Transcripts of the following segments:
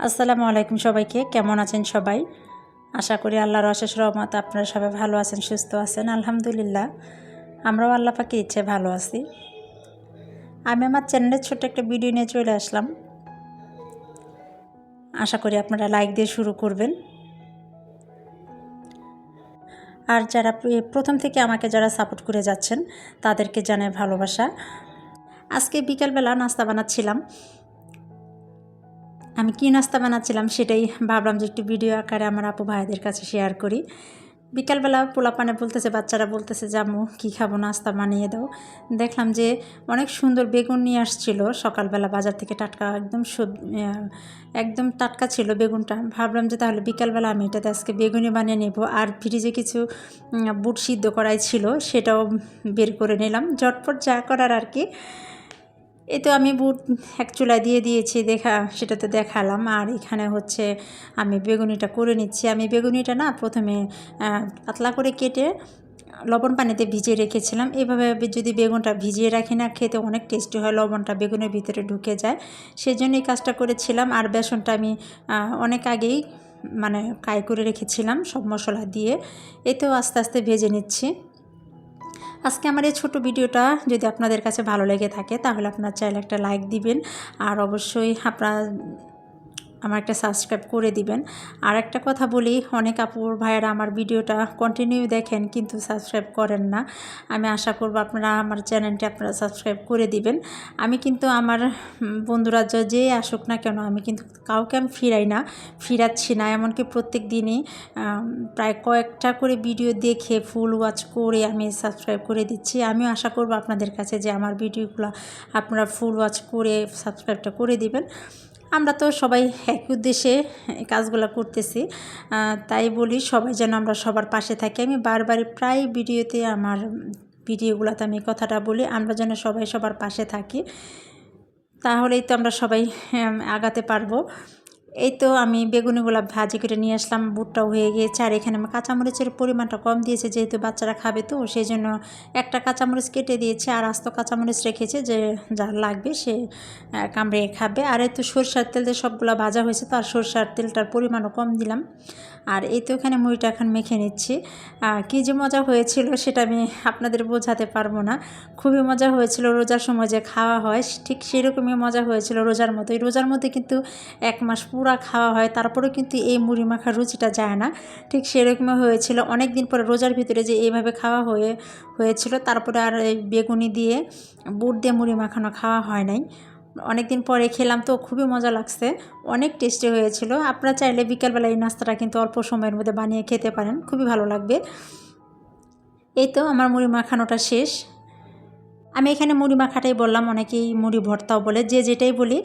আসসালামু আলাইকুম সবাইকে। কেমন আছেন সবাই? আশা করি আল্লাহর অশেষ রহমতে আপনারা সবাই ভালো আছেন, সুস্থ আছেন। আলহামদুলিল্লাহ, আমরাও আল্লাহ পাকের ইচ্ছে ভালো আছি। আমি আমার চ্যানেলে ছোট্ট একটা ভিডিও নিয়ে চলে আসলাম। আশা করি আপনারা লাইক দিয়ে শুরু করবেন। আর যারা প্রথম থেকে আমাকে যারা সাপোর্ট করে যাচ্ছেন তাদেরকে জানাই ভালোবাসা। আজকে বিকালবেলা নাস্তা বানাচ্ছিলাম। আমি কি নাস্তা বানাচ্ছিলাম সেটাই ভাবলাম যে একটু ভিডিও আকারে আমার আপু ভাইদের কাছে শেয়ার করি। বিকালবেলা পোলাপানে বলতেছে, বাচ্চারা বলতেছে যে আম্মু কী খাবো, নাস্তা বানিয়ে দাও। দেখলাম যে অনেক সুন্দর বেগুন নিয়ে আসছিল সকালবেলা বাজার থেকে, টাটকা একদম টাটকা ছিল বেগুনটা। ভাবলাম যে তাহলে বিকালবেলা আমি এটাতে আজকে বেগুনি বানিয়ে নেব। আর ফ্রিজে কিছু বুট সিদ্ধ করাই ছিল, সেটাও বের করে নিলাম, ঝটপট যা করার আর কি। এই তো আমি বুট এক চুলায় দিয়ে দিয়েছি, সেটাতে দেখালাম। আর এখানে হচ্ছে আমি বেগুনিটা করে নিচ্ছি। আমি বেগুনিটা না প্রথমে পাতলা করে কেটে লবণ পানিতে ভিজিয়ে রেখেছিলাম। এভাবে যদি বেগুনটা ভিজিয়ে রাখি না, খেতে অনেক টেস্টি হয়, লবণটা বেগুনের ভিতরে ঢুকে যায়। সেই জন্য এই কাজটা করেছিলাম। আর বেসনটা আমি অনেক আগেই কাই করে রেখেছিলাম সব মশলা দিয়ে। এতেও আস্তে আস্তে ভেজে নিচ্ছি। আজকে আমার এই ছোটো ভিডিওটা যদি আপনাদের কাছে ভালো লেগে থাকে তাহলে আপনারা চাইলে একটা লাইক দিবেন, আর অবশ্যই আপনারা আমার একটা সাবস্ক্রাইব করে দিবেন। আর একটা কথা বলি, অনেক আপুর ভাইয়েরা আমার ভিডিওটা কন্টিনিউ দেখেন কিন্তু সাবস্ক্রাইব করেন না। আমি আশা করব আপনারা আমার চ্যানেলটি আপনারা সাবস্ক্রাইব করে দিবেন। আমি কিন্তু আমার বন্ধুরা যে আসুক না কেন, আমি কিন্তু কাউকে আমি ফিরাচ্ছি না। এমনকি প্রত্যেক দিনই প্রায় কয়েকটা করে ভিডিও দেখে ফুল ওয়াচ করে আমি সাবস্ক্রাইব করে দিচ্ছি। আমিও আশা করব আপনাদের কাছে যে আমার ভিডিওগুলো আপনারা ফুল ওয়াচ করে সাবস্ক্রাইবটা করে দিবেন। আমরা তো সবাই এক উদ্দেশ্যে কাজগুলো করতেছি, তাই বলি সবাই যেন আমরা সবার পাশে থাকি। আমি বারবারই প্রায় ভিডিওতে আমার ভিডিওগুলোতে আমি কথাটা বলি, আমরা যেন সবাই সবার পাশে থাকি, তাহলেই তো আমরা সবাই আগাতে পারবো। এই তো আমি বেগুনিগুলো ভাজি করে নিয়ে আসলাম, বুটটাও হয়ে গিয়েছে। আর এখানে আমার কাঁচামরিচের পরিমাণটা কম দিয়েছে, যেহেতু বাচ্চারা খাবে, তো সেই জন্য একটা কাঁচামরিচ কেটে দিয়েছে, আর আস্ত কাঁচামরিচ রেখেছে, যে যার লাগবে সে কামড়ে খাবে। আর এই তো সরষার তেল দিয়ে সবগুলো ভাজা হয়েছে, তো আর সরষার তেলটার পরিমাণও কম দিলাম। আর এই তো এখানে মুড়িটা এখন মেখে নিচ্ছি। কী যে মজা হয়েছিল সেটা আমি আপনাদের বোঝাতে পারবো না। খুবই মজা হয়েছিল। রোজার সময় যে খাওয়া হয় ঠিক সেরকমই মজা হয়েছিল, রোজার মতোই। রোজার মধ্যে কিন্তু 1 মাস পুরা খাওয়া হয়, তারপরেও কিন্তু এই মুড়ি মাখার রুচিটা যায় না। ঠিক সেরকমই হয়েছিল। অনেক দিন পরে রোজার ভিতরে যে এইভাবে খাওয়া হয়েছিল, তারপরে আর এই বেগুনি দিয়ে বুট দিয়ে মুড়ি মাখানো খাওয়া হয় নাই। অনেক দিন পরে খেলাম, তো খুবই মজা লাগছে, অনেক টেস্টি হয়েছিল। আপনারা চাইলে বিকালবেলা এই নাস্তাটা কিন্তু অল্প সময়ের মধ্যে বানিয়ে খেতে পারেন, খুবই ভালো লাগবে। এই তো আমার মুড়ি মাখানোটা শেষ। আমি এখানে মুড়ি মাখাটাই বললাম, অনেকেই মুড়ি ভর্তাও বলে, যে যেটাই বলি,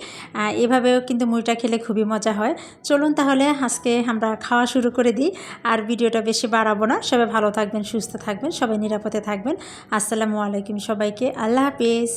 এভাবেও কিন্তু মুড়িটা খেলে খুবই মজা হয়। চলুন তাহলে আজকে আমরা খাওয়া শুরু করে দিই। আর ভিডিওটা বেশি বাড়াবো না। সবাই ভালো থাকবেন, সুস্থ থাকবেন, সবাই নিরাপদে থাকবেন। আসসালামু আলাইকুম সবাইকে। আল্লাহ হাফেজ।